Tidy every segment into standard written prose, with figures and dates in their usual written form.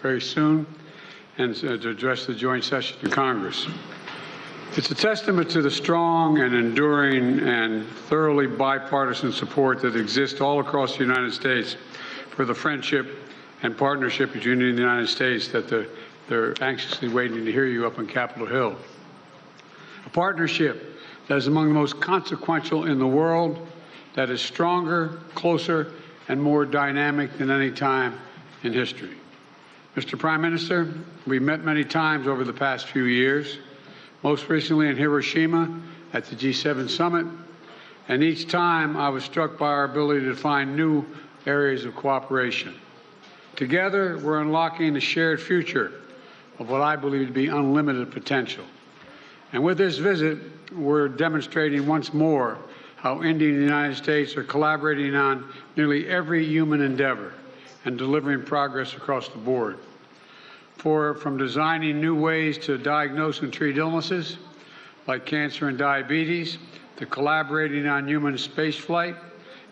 very soon and to address the joint session of Congress. It's a testament to the strong and enduring and thoroughly bipartisan support that exists all across the United States for the friendship and partnership between India and the United States that they're anxiously waiting to hear you up on Capitol Hill. A partnership that is among the most consequential in the world, that is stronger, closer, and more dynamic than any time in history. Mr. Prime Minister, we've met many times over the past few years, most recently in Hiroshima at the G7 summit, and each time I was struck by our ability to find new areas of cooperation. Together, we're unlocking the shared future of what I believe to be unlimited potential. And with this visit, we're demonstrating once more how India and the United States are collaborating on nearly every human endeavor and delivering progress across the board. From designing new ways to diagnose and treat illnesses like cancer and diabetes, to collaborating on human spaceflight,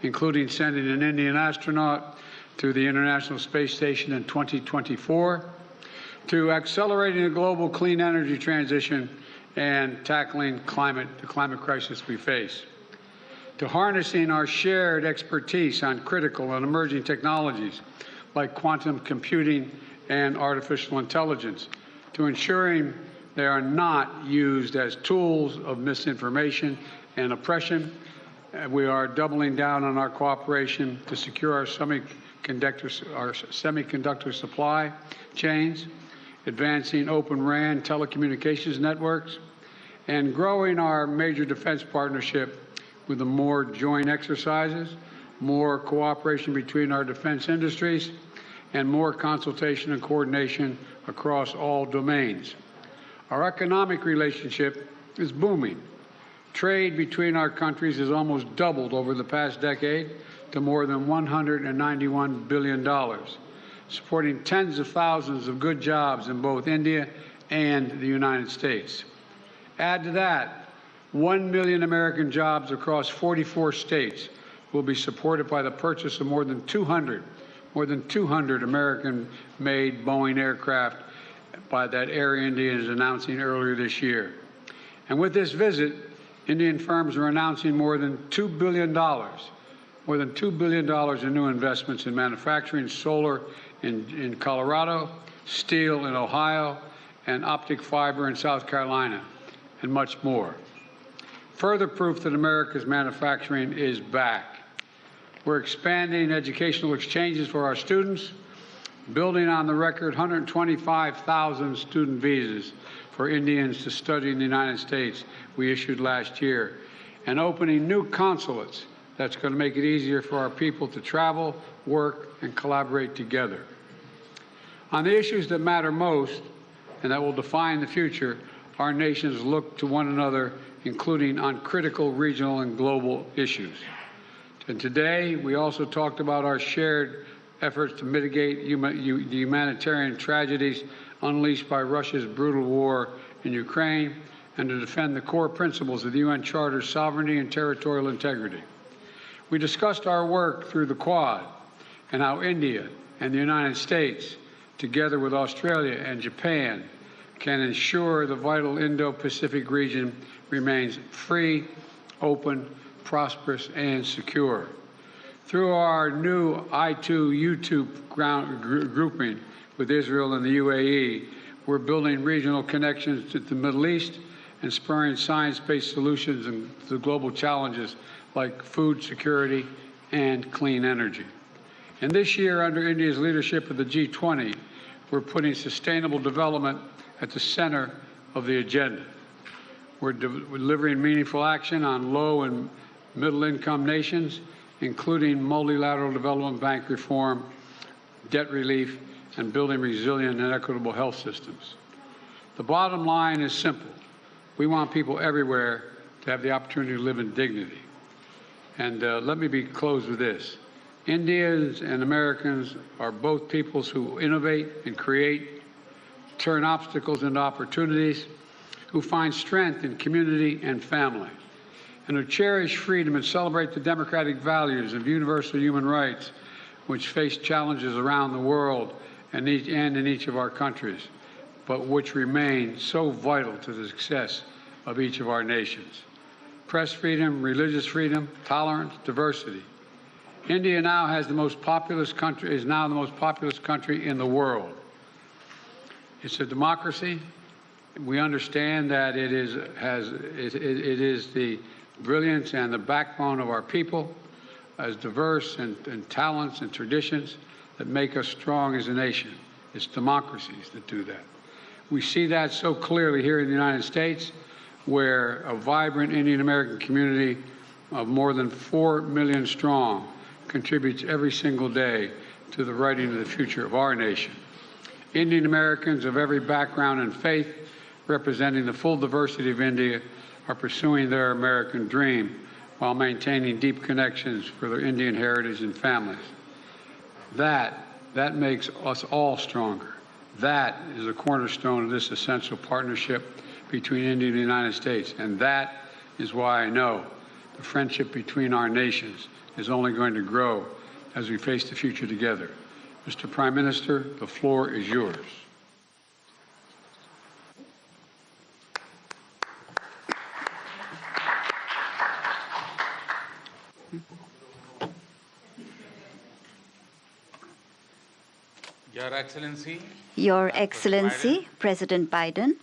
including sending an Indian astronaut to the International Space Station in 2024, to accelerating the global clean energy transition and tackling the climate crisis we face, to harnessing our shared expertise on critical and emerging technologies like quantum computing and artificial intelligence, to ensuring they are not used as tools of misinformation and oppression. We are doubling down on our cooperation to secure our semiconductor supply chains, advancing Open RAN telecommunications networks, and growing our major defense partnership with the more joint exercises, more cooperation between our defense industries, and more consultation and coordination across all domains. Our economic relationship is booming. Trade between our countries has almost doubled over the past decade to more than $191 billion, supporting tens of thousands of good jobs in both India and the United States. Add to that, 1 million American jobs across 44 states will be supported by the purchase of more than 200 American-made Boeing aircraft by that Air India is announcing earlier this year. And with this visit, Indian firms are announcing more than $2 billion in new investments in manufacturing, solar in Colorado, steel in Ohio, and optic fiber in South Carolina, and much more. Further proof that America's manufacturing is back. We're expanding educational exchanges for our students, building on the record 125,000 student visas for Indians to study in the United States we issued last year, and opening new consulates that's going to make it easier for our people to travel, work, and collaborate together. On the issues that matter most and that will define the future, our nations look to one another, including on critical regional and global issues. And today, we also talked about our shared efforts to mitigate the humanitarian tragedies unleashed by Russia's brutal war in Ukraine and to defend the core principles of the UN Charter's sovereignty and territorial integrity. We discussed our work through the Quad and how India and the United States, together with Australia and Japan, can ensure the vital Indo-Pacific region remains free, open, prosperous, and secure. Through our new I2U2 grouping with Israel and the UAE, we're building regional connections to the Middle East and spurring science-based solutions to global challenges like food security and clean energy. And this year, under India's leadership of the G20, we're putting sustainable development at the center of the agenda. We're delivering meaningful action on low and middle-income nations, including multilateral development bank reform, debt relief, and building resilient and equitable health systems. The bottom line is simple. We want people everywhere to have the opportunity to live in dignity. And let me close with this. Indians and Americans are both peoples who innovate and create, turn obstacles into opportunities, who find strength in community and family, and who cherish freedom and celebrate the democratic values of universal human rights, which face challenges around the world and in each of our countries, but which remain so vital to the success of each of our nations. Press freedom, religious freedom, tolerance, diversity. India now has the most populous country, is now the most populous country in the world. It's a democracy. We understand that it is the brilliance and the backbone of our people, as diverse and talents and traditions that make us strong as a nation. It's democracies that do that. We see that so clearly here in the United States, where a vibrant Indian American community of more than 4 million strong contributes every single day to the writing of the future of our nation. Indian Americans of every background and faith, representing the full diversity of India, are pursuing their American dream while maintaining deep connections for their Indian heritage and families. That makes us all stronger. That is the cornerstone of this essential partnership between India and the United States. And that is why I know the friendship between our nations is only going to grow as we face the future together. Mr. Prime Minister, the floor is yours. Your Excellency, President Biden,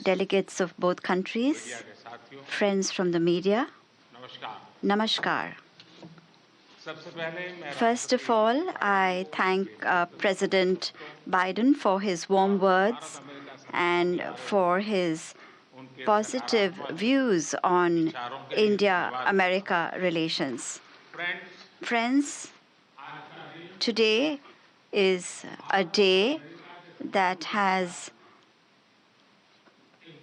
delegates of both countries, friends from the media, Namaskar. First of all, I thank President Biden for his warm words and for his positive views on India-America relations. Friends, today is a day that has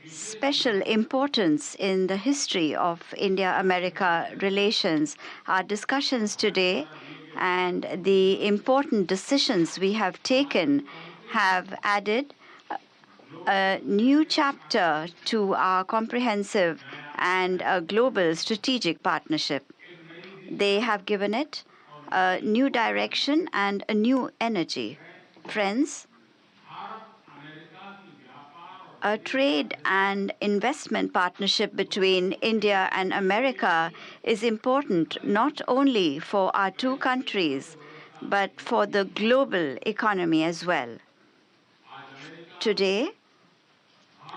special importance in the history of India-America relations. Our discussions today and the important decisions we have taken have added a new chapter to our comprehensive and a global strategic partnership. They have given it a new direction and a new energy. Friends, a trade and investment partnership between India and America is important not only for our two countries, but for the global economy as well. Today,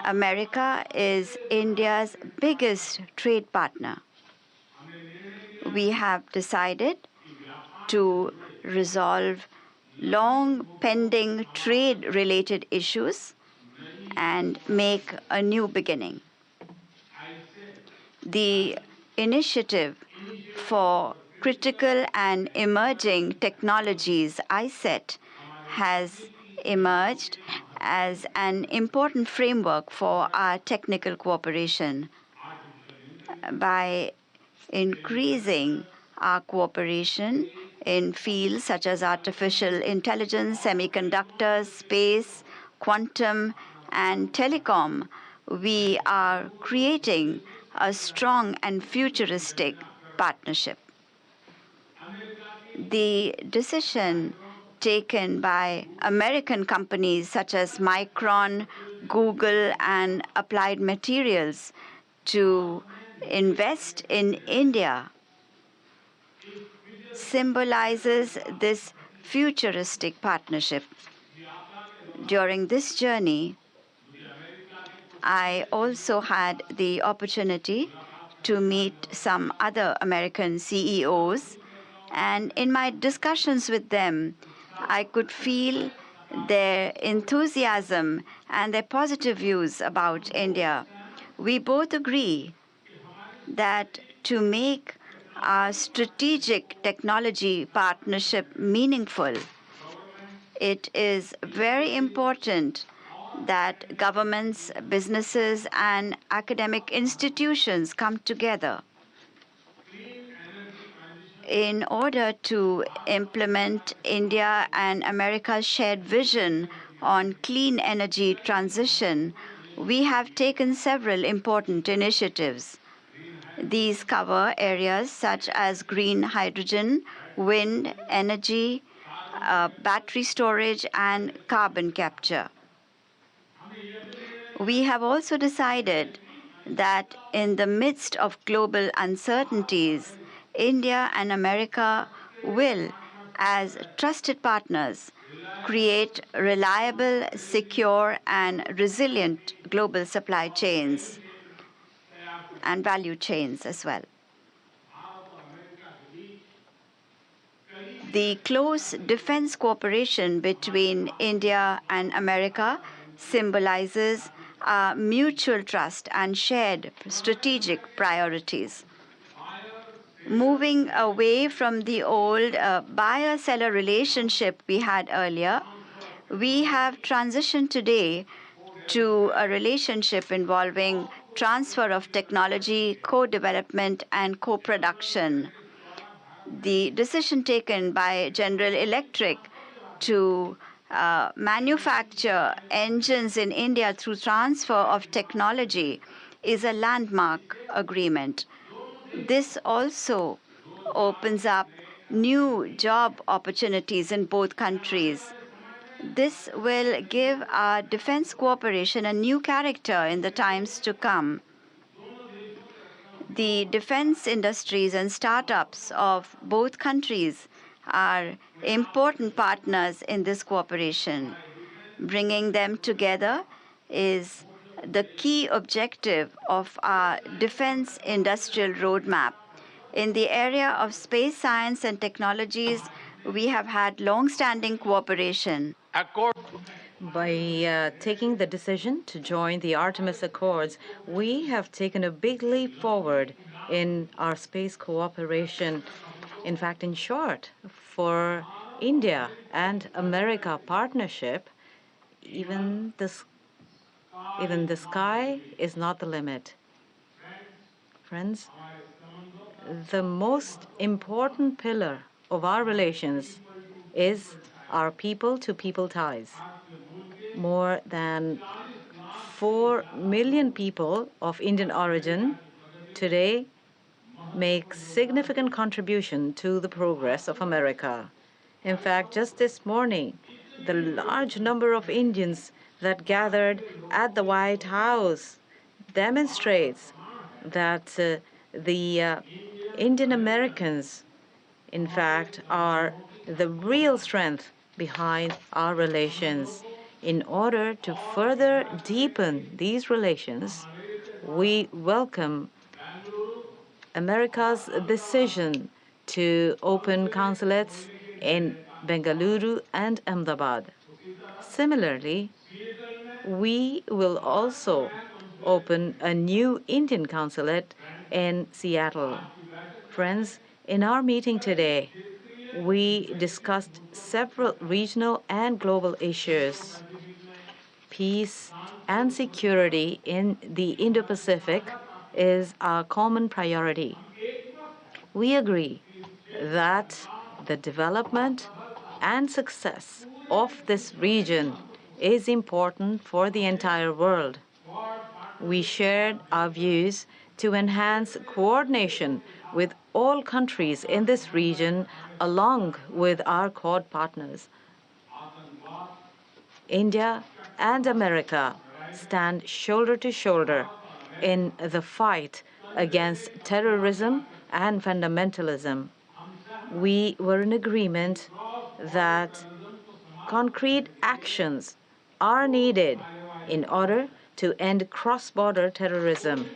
America is India's biggest trade partner. We have decided to resolve long pending trade-related issues and make a new beginning. The initiative for critical and emerging technologies, ICET, has emerged as an important framework for our technical cooperation. By increasing our cooperation in fields such as artificial intelligence, semiconductors, space, quantum, and telecom, we are creating a strong and futuristic partnership. The decision taken by American companies such as Micron, Google, and Applied Materials to invest in India symbolizes this futuristic partnership. During this journey, I also had the opportunity to meet some other American CEOs, and in my discussions with them, I could feel their enthusiasm and their positive views about India. We both agree that to make our strategic technology partnership meaningful, it is very important that governments, businesses, and academic institutions come together in order to implement India and America's shared vision on clean energy transition. We have taken several important initiatives. These cover areas such as green hydrogen, wind energy, battery storage, and carbon capture. We have also decided that in the midst of global uncertainties, India and America will, as trusted partners, create reliable, secure, and resilient global supply chains and value chains as well. The close defense cooperation between India and America symbolizes mutual trust and shared strategic priorities. Moving away from the old buyer seller relationship we had earlier, we have transitioned today to a relationship involving transfer of technology, co development, and co production. The decision taken by General Electric to manufacture engines in India through transfer of technology is a landmark agreement. This also opens up new job opportunities in both countries. This will give our defense cooperation a new character in the times to come. The defense industries and startups of both countries are important partners in this cooperation. Bringing them together is the key objective of our defense industrial roadmap. In the area of space science and technologies, we have had long standing cooperation. By taking the decision to join the Artemis Accords, we have taken a big leap forward in our space cooperation. In fact, in short, for India and America partnership, even the sky is not the limit. Friends, the most important pillar of our relations is our people-to-people ties. More than 4 million people of Indian origin today make significant contribution to the progress of America. In fact, just this morning, the large number of Indians that gathered at the White House demonstrates that the Indian Americans, in fact, are the real strength behind our relations. In order to further deepen these relations, we welcome America's decision to open consulates in Bengaluru and Ahmedabad. Similarly, we will also open a new Indian consulate in Seattle. Friends, in our meeting today, we discussed several regional and global issues. Peace and security in the Indo-Pacific is our common priority. We agree that the development and success of this region is important for the entire world. We shared our views to enhance coordination with all countries in this region along with our Quad partners. India and America stand shoulder to shoulder in the fight against terrorism and fundamentalism. We were in agreement that concrete actions are needed in order to end cross-border terrorism.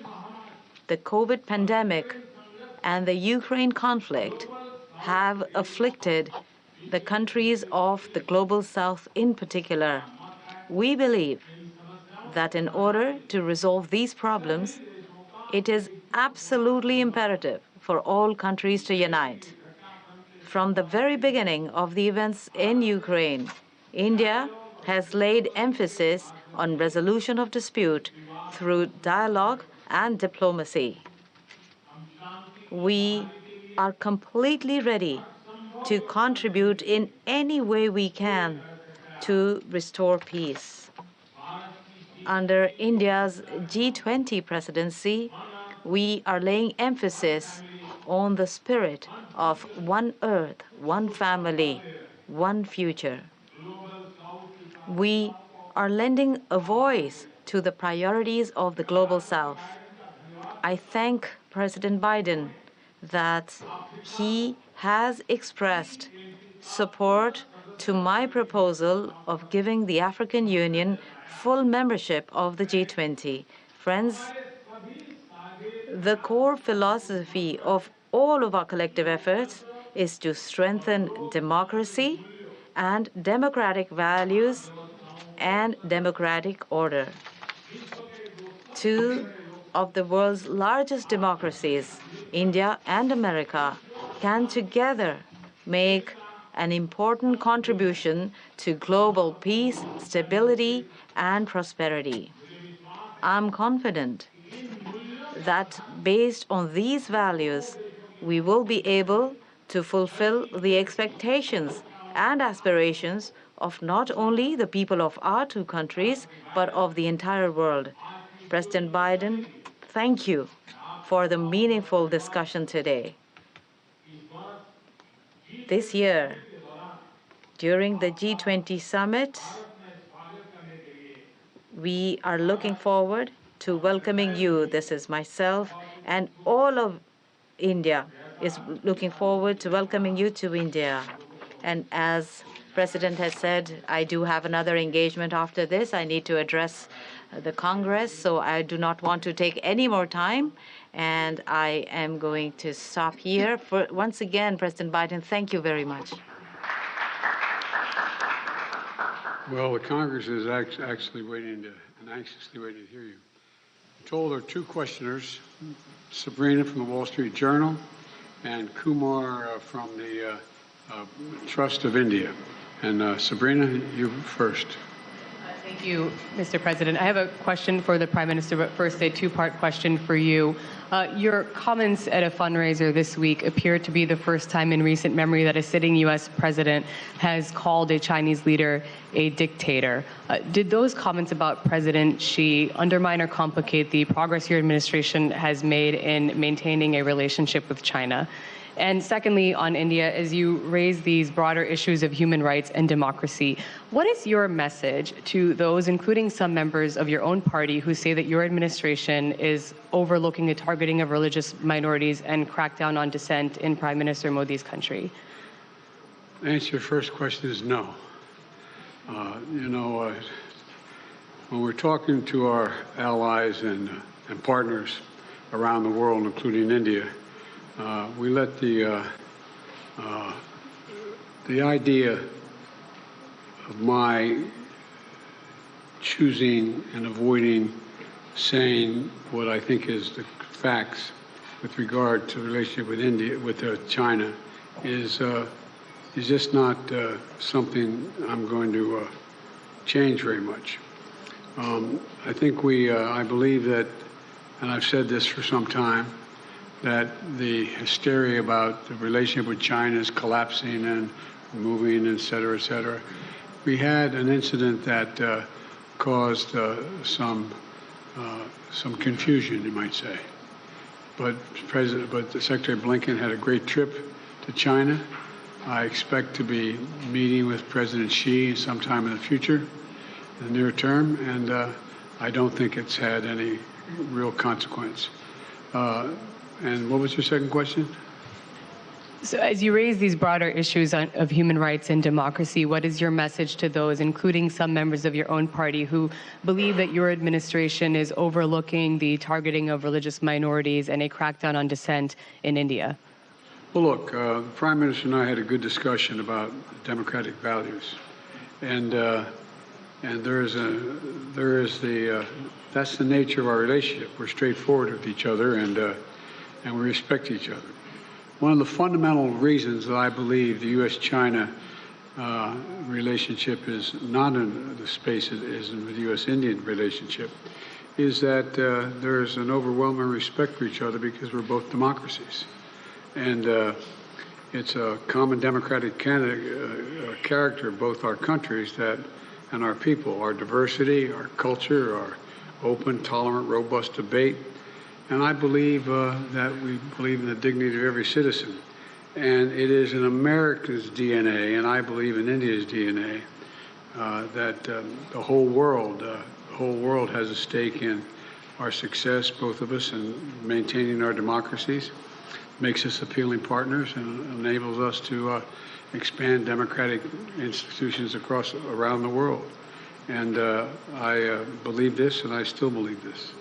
The COVID pandemic and the Ukraine conflict have afflicted the countries of the Global South in particular. We believe that in order to resolve these problems, it is absolutely imperative for all countries to unite. From the very beginning of the events in Ukraine, India has laid emphasis on resolution of dispute through dialogue and diplomacy. We are completely ready to contribute in any way we can to restore peace. Under India's G20 presidency, we are laying emphasis on the spirit of one earth, one family. one future. We are lending a voice to the priorities of the Global South. I thank President Biden that he has expressed support to my proposal of giving the African Union full membership of the G20. Friends, the core philosophy of all of our collective efforts is to strengthen democracy and democratic values and democratic order. Two of the world's largest democracies, India and America, can together make an important contribution to global peace, stability, and prosperity. I'm confident that based on these values, we will be able to fulfill the expectations and aspirations of not only the people of our two countries, but of the entire world. President Biden, thank you for the meaningful discussion today. This year, during the G20 summit, we are looking forward to welcoming you. This is myself, and all of India is looking forward to welcoming you to India. And as President has said, I do have another engagement after this. I need to address the Congress, so I do not want to take any more time. And I am going to stop here. Once again, President Biden, thank you very much. Well, the Congress is actually waiting to, and anxiously waiting to hear you. I'm told there are two questioners, Sabrina from the Wall Street Journal and Kumar from the Trust of India. And Sabrina, you first. Thank you, Mr. President. I have a question for the Prime Minister, but first a two-part question for you. Your comments at a fundraiser this week appear to be the first time in recent memory that a sitting U.S. president has called a Chinese leader a dictator. Did those comments about President Xi undermine or complicate the progress your administration has made in maintaining a relationship with China? And secondly, on India, as you raise these broader issues of human rights and democracy, what is your message to those, including some members of your own party, who say that your administration is overlooking the targeting of religious minorities and crackdown on dissent in Prime Minister Modi's country? The answer to your first question is no. When we're talking to our allies and partners around the world, including India, we let the idea of my choosing and avoiding saying what I think is the facts with regard to the relationship with India, with China, is just not something I'm going to change very much. I think I believe that, and I've said this for some time, that the hysteria about the relationship with China is collapsing and moving, et cetera, et cetera. We had an incident that caused some confusion, you might say. But the Secretary Blinken had a great trip to China. I expect to be meeting with President Xi sometime in the future, in the near term, and I don't think it's had any real consequence. And what was your second question? So as you raise these broader issues of human rights and democracy, what is your message to those, including some members of your own party, who believe that your administration is overlooking the targeting of religious minorities and a crackdown on dissent in India? Well, look, the Prime Minister and I had a good discussion about democratic values, and that's the nature of our relationship. We're straightforward with each other, and we respect each other. One of the fundamental reasons that I believe the U.S.-China relationship is not in the space it is in the U.S.-Indian relationship is that there's an overwhelming respect for each other because we're both democracies. And it's a common democratic character of both our countries and our people, our diversity, our culture, our open, tolerant, robust debate. And I believe that we believe in the dignity of every citizen. and it is in America's DNA, and I believe in India's DNA, that the whole world has a stake in our success, both of us, in maintaining our democracies, makes us appealing partners, and enables us to expand democratic institutions around the world. And I believe this, and I still believe this.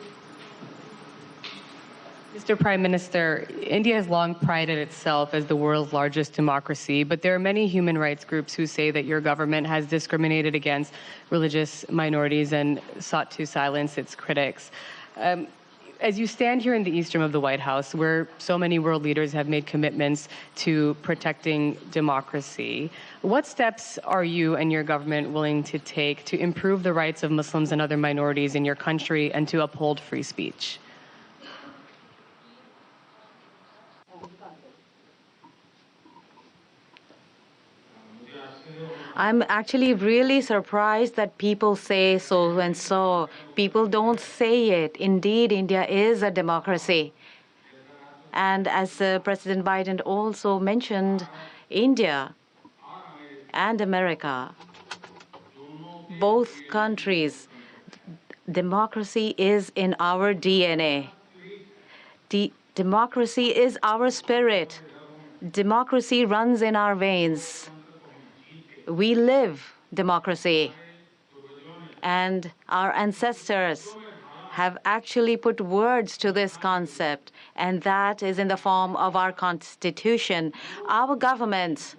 Mr. Prime Minister, India has long prided itself as the world's largest democracy, but there are many human rights groups who say that your government has discriminated against religious minorities and sought to silence its critics. As you stand here in the east room of the White House, where so many world leaders have made commitments to protecting democracy, what steps are you and your government willing to take to improve the rights of Muslims and other minorities in your country and to uphold free speech? I'm actually really surprised that people say so and so. People don't say it. Indeed, India is a democracy. And as President Biden also mentioned, India and America, both countries, democracy is in our DNA. Democracy is our spirit. Democracy runs in our veins. We live democracy, and our ancestors have actually put words to this concept, and that is in the form of our Constitution. Our government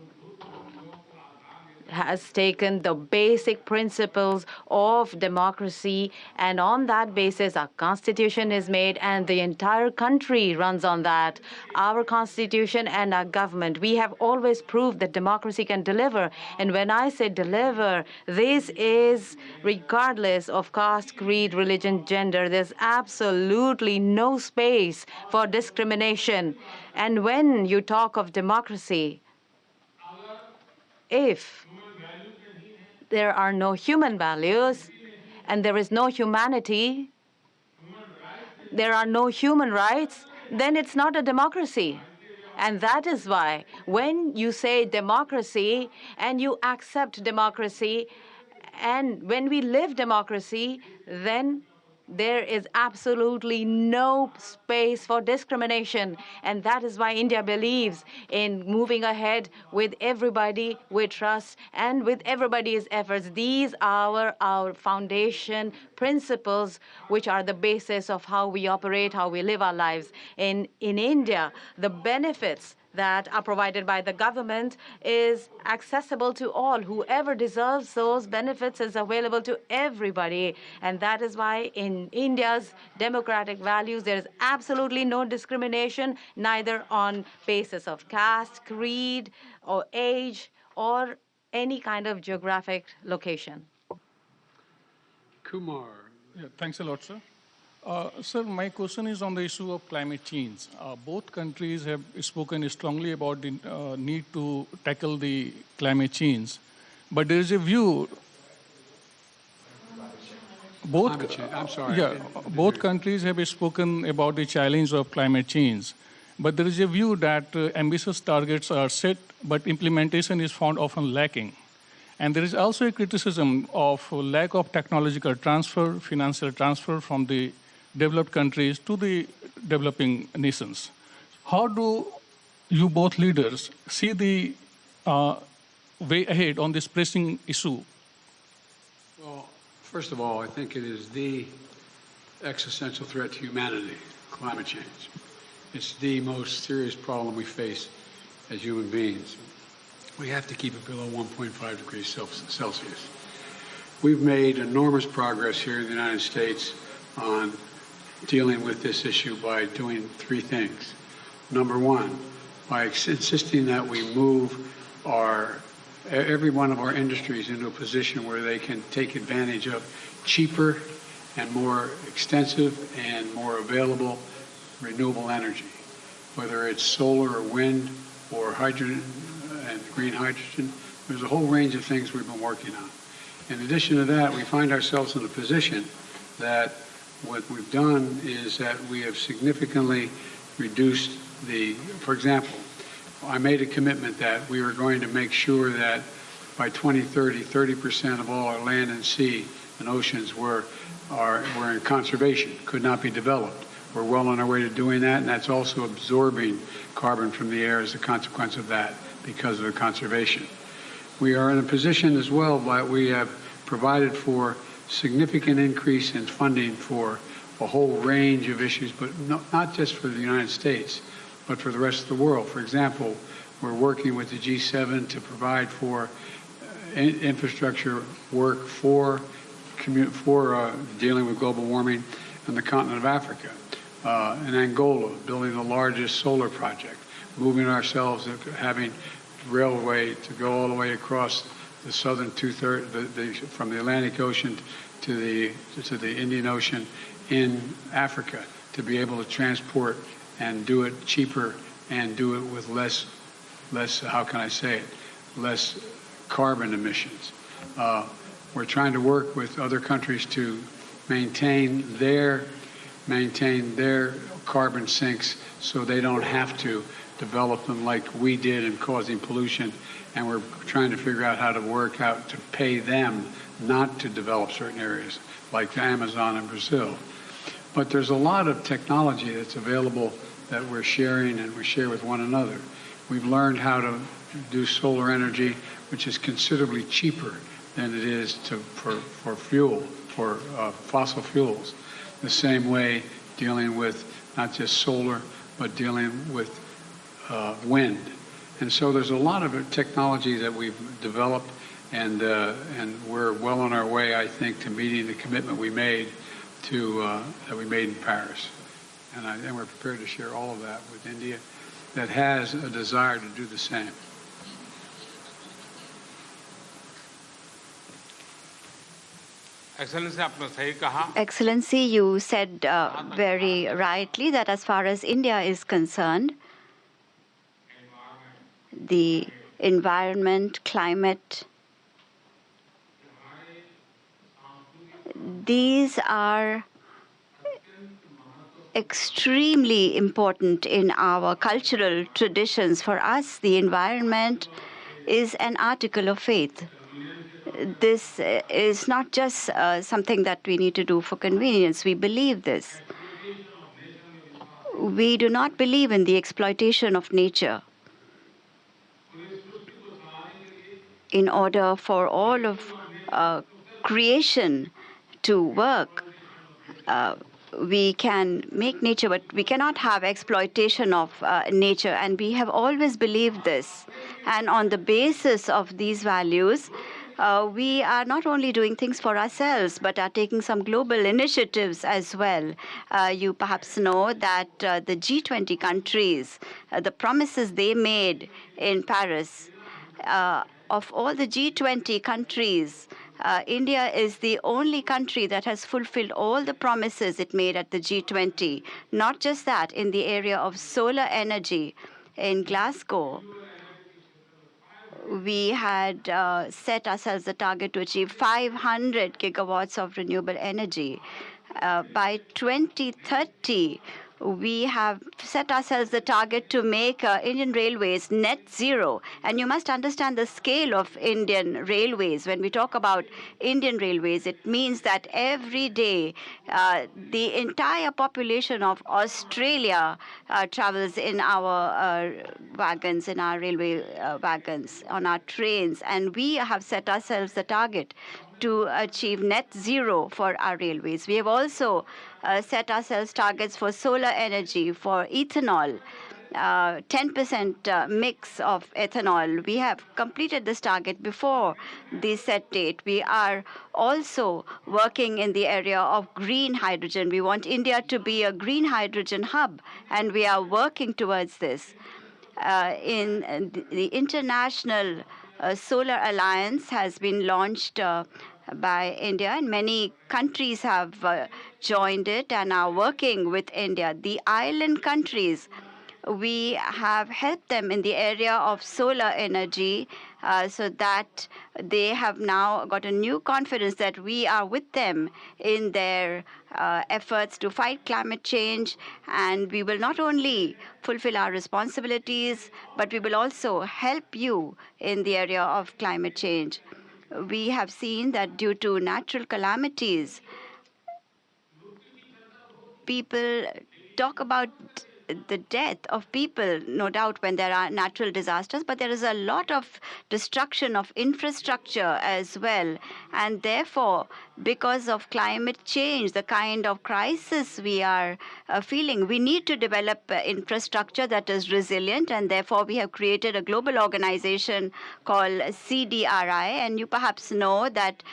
has taken the basic principles of democracy, and on that basis, our Constitution is made, and the entire country runs on that. Our Constitution and our government, we have always proved that democracy can deliver. And when I say deliver, this is regardless of caste, creed, religion, gender. There's absolutely no space for discrimination. And when you talk of democracy, if there are no human values and there is no humanity, there are no human rights, then it's not a democracy. And that is why when you say democracy and you accept democracy, and when we live democracy, then there is absolutely no space for discrimination. And that is why India believes in moving ahead with everybody, with trust, and with everybody's efforts. These are our foundation principles, which are the basis of how we operate, how we live our lives. In India, the benefits that are provided by the government is accessible to all. Whoever deserves those benefits is available to everybody. And that is why in India's democratic values, there is absolutely no discrimination, neither on basis of caste, creed, or age, or any kind of geographic location. Kumar. Yeah, thanks a lot, sir. Sir, my question is on the issue of climate change. Both countries have spoken strongly about the need to tackle the climate change, but there is a view. Both countries have spoken about the challenge of climate change, but there is a view that ambitious targets are set, but implementation is found often lacking. And there is also a criticism of lack of technological transfer, financial transfer from the developed countries to the developing nations. How do you both leaders see the way ahead on this pressing issue? Well, first of all, I think it is the existential threat to humanity, climate change. It's the most serious problem we face as human beings. We have to keep it below 1.5 degrees Celsius. We've made enormous progress here in the United States on dealing with this issue by doing three things. Number one, by insisting that we move every one of our industries into a position where they can take advantage of cheaper and more extensive and more available renewable energy, whether it's solar or wind or hydrogen and green hydrogen. There's a whole range of things we've been working on. In addition to that, we find ourselves in a position that what we've done is that we have significantly reduced for example, I made a commitment that we were going to make sure that by 2030, 30% of all our land and sea and oceans were in conservation, could not be developed. We're well on our way to doing that, and that's also absorbing carbon from the air as a consequence of that because of the conservation. We are in a position as well, but we have provided for significant increase in funding for a whole range of issues, but not just for the United States, but for the rest of the world. For example, we're working with the G7 to provide for infrastructure work for dealing with global warming on the continent of Africa. In Angola, building the largest solar project, moving ourselves, having railway to go all the way across the southern two-thirds, from the Atlantic Ocean to the Indian Ocean in Africa, to be able to transport and do it cheaper and do it with less, how can I say it, less carbon emissions. We're trying to work with other countries to maintain their carbon sinks so they don't have to develop them like we did in causing pollution. And we're trying to figure out how to work out to pay them not to develop certain areas like the Amazon and Brazil. But there's a lot of technology that's available that we're sharing and we share with one another. We've learned how to do solar energy, which is considerably cheaper than it is for fossil fuels. The same way dealing with not just solar, but dealing with wind. And so there's a lot of technology that we've developed, and we're well on our way, I think, to meeting the commitment we made that we made in Paris. And we're prepared to share all of that with India that has a desire to do the same. Excellency, you said very rightly that as far as India is concerned, the environment, climate, these are extremely important in our cultural traditions. For us, the environment is an article of faith. This is not just something that we need to do for convenience. We believe this. We do not believe in the exploitation of nature. In order for all of creation to work, we can make nature, but we cannot have exploitation of nature. And we have always believed this. And on the basis of these values, we are not only doing things for ourselves, but are taking some global initiatives as well. You perhaps know that the G20 countries, the promises they made in Paris, of all the G20 countries, India is the only country that has fulfilled all the promises it made at the G20. Not just that, in the area of solar energy in Glasgow, we had set ourselves a target to achieve 500 gigawatts of renewable energy. By 2030, we have set ourselves the target to make Indian Railways net zero. And you must understand the scale of Indian Railways. When we talk about Indian Railways, it means that every day the entire population of Australia travels in our wagons, in our railway wagons, on our trains. And we have set ourselves the target to achieve net zero for our railways. We have also set ourselves targets for solar energy, for ethanol, 10% mix of ethanol. We have completed this target before the set date. We are also working in the area of green hydrogen. We want India to be a green hydrogen hub, and we are working towards this. In the International Solar Alliance has been launched by India, and many countries have joined it and are working with India. The island countries we have helped them in the area of solar energy so that they have now got a new confidence that we are with them in their efforts to fight climate change. And we will not only fulfill our responsibilities, but we will also help you in the area of climate change. We have seen that due to natural calamities, people talk about the death of people, no doubt, when there are natural disasters, but there is a lot of destruction of infrastructure as well. And therefore, because of climate change, the kind of crisis we are feeling, we need to develop infrastructure that is resilient. And therefore, we have created a global organization called CDRI. And you perhaps know that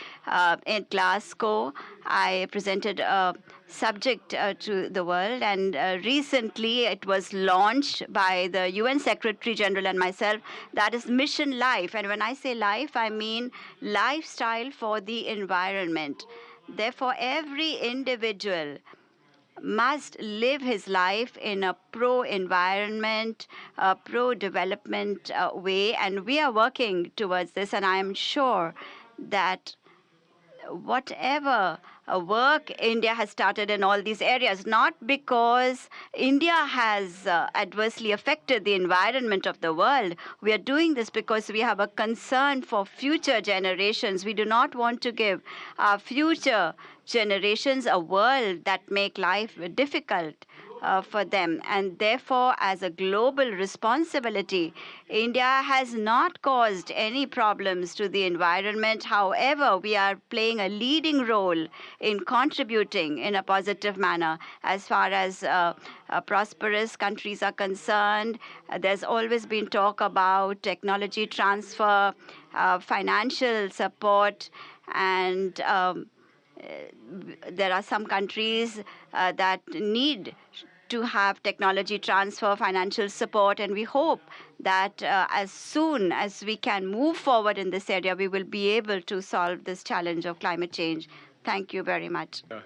in Glasgow, I presented a subject to the world, and recently it was launched by the UN Secretary General and myself. That is Mission Life, and when I say life, I mean lifestyle for the environment. Therefore, every individual must live his life in a pro-environment, pro-development way, and we are working towards this, and I am sure that whatever work India has started in all these areas, not because India has adversely affected the environment of the world. We are doing this because we have a concern for future generations. We do not want to give our future generations a world that make life difficult for them. And therefore, as a global responsibility, India has not caused any problems to the environment. However, we are playing a leading role in contributing in a positive manner as far as prosperous countries are concerned. There's always been talk about technology transfer, financial support, and there are some countries that need to have technology transfer, financial support, and we hope that as soon as we can move forward in this area, we will be able to solve this challenge of climate change. Thank you very much. Lots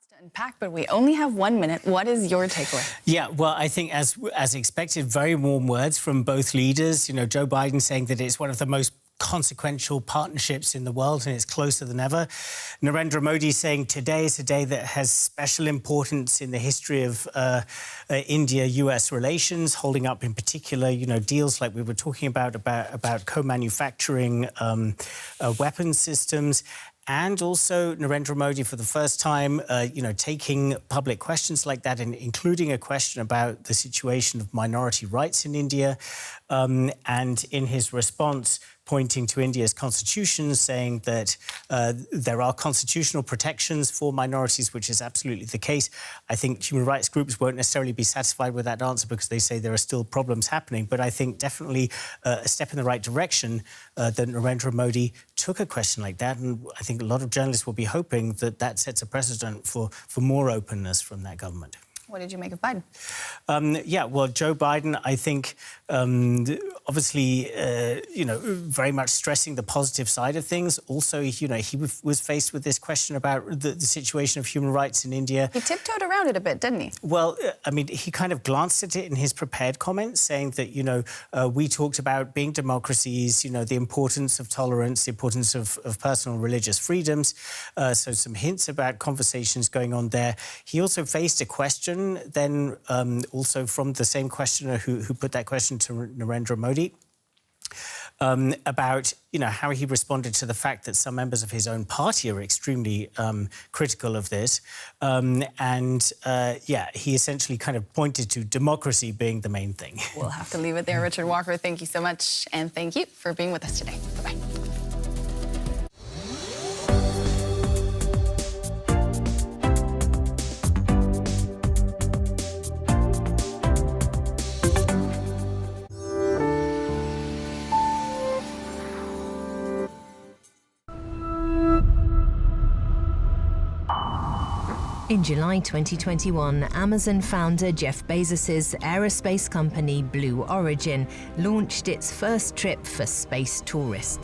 to unpack, but we only have 1 minute. What is your takeaway? Yeah, well, I think as expected, very warm words from both leaders. You know, Joe Biden saying that it's one of the most consequential partnerships in the world and it's closer than ever. Narendra Modi saying today is a day that has special importance in the history of India-US relations, holding up in particular, you know, deals like we were talking about co-manufacturing weapons systems. And also Narendra Modi, for the first time, taking public questions like that, and including a question about the situation of minority rights in India. And in his response, pointing to India's constitution, saying that there are constitutional protections for minorities, which is absolutely the case. I think human rights groups won't necessarily be satisfied with that answer because they say there are still problems happening. But I think definitely a step in the right direction that Narendra Modi took a question like that. And I think a lot of journalists will be hoping that that sets a precedent for more openness from that government. What did you make of Biden? Yeah, well, Joe Biden, I think, obviously, very much stressing the positive side of things. Also, he was faced with this question about the situation of human rights in India. He tiptoed around it a bit, didn't he? Well, I mean, he kind of glanced at it in his prepared comments, saying that, we talked about being democracies, the importance of tolerance, the importance of personal religious freedoms. So some hints about conversations going on there. He also faced a question then also from the same questioner who put that question to Narendra Modi about, how he responded to the fact that some members of his own party are extremely critical of this. He essentially kind of pointed to democracy being the main thing. We'll have to leave it there. Richard Walker, thank you so much. And thank you for being with us today. Bye-bye. In July 2021, Amazon founder Jeff Bezos' aerospace company Blue Origin launched its first trip for space tourists.